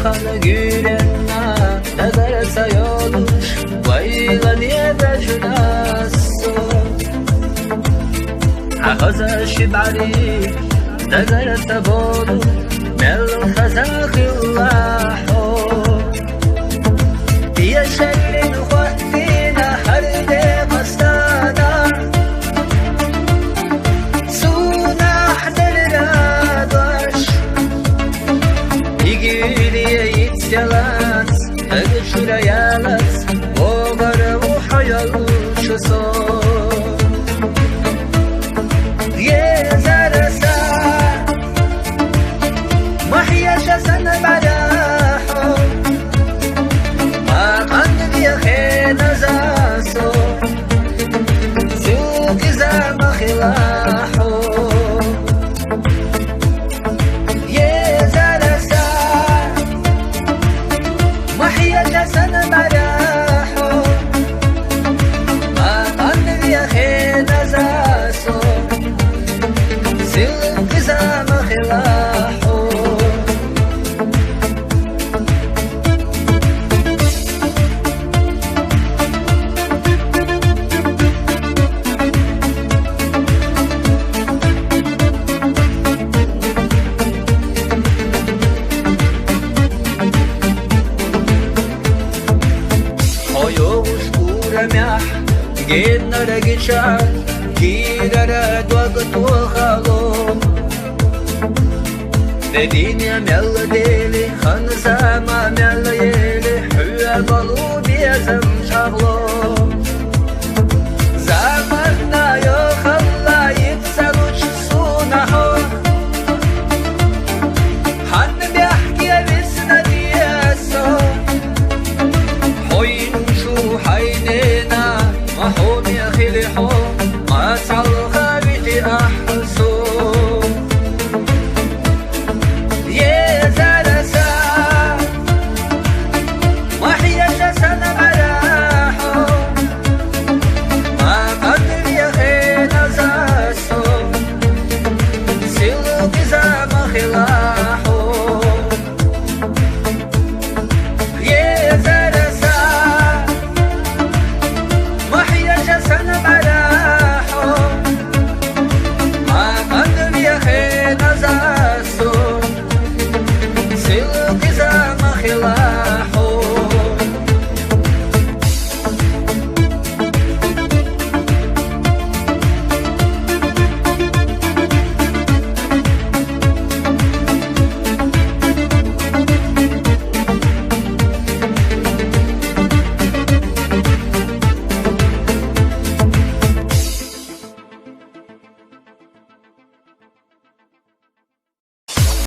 Kana gülenna nazar sayoluş Vayla niye bejunasso Haza şibari nazar tabolu Mel khazaqillahu Ya şerrin khwatina harde qastana Suna ahdelna dash Yalas, hadi şuraya las, o gara o hayal şuso. Gezerse, mahiyasha sana baraho, akan diye khenazaso, suq zama khilaho. Sana baraho, akan diye khenazaso, suq zama khilaho. Геннара гичар, кирара дуагат уахало Dedinya mella deli, khanzama mella yeli Hüya balu biyazım şahlo Zamanna yok Allah yitsel uçsuna ho Hanne bihkiye bisna diyeso Hoyin şu haynena محوم يا خلي حوم ما تعلقها بيتي أحسوم يا زلسة وحيا جسنا ملاحو ما قدر يا خينا زاسو سيلو بزام خلاحو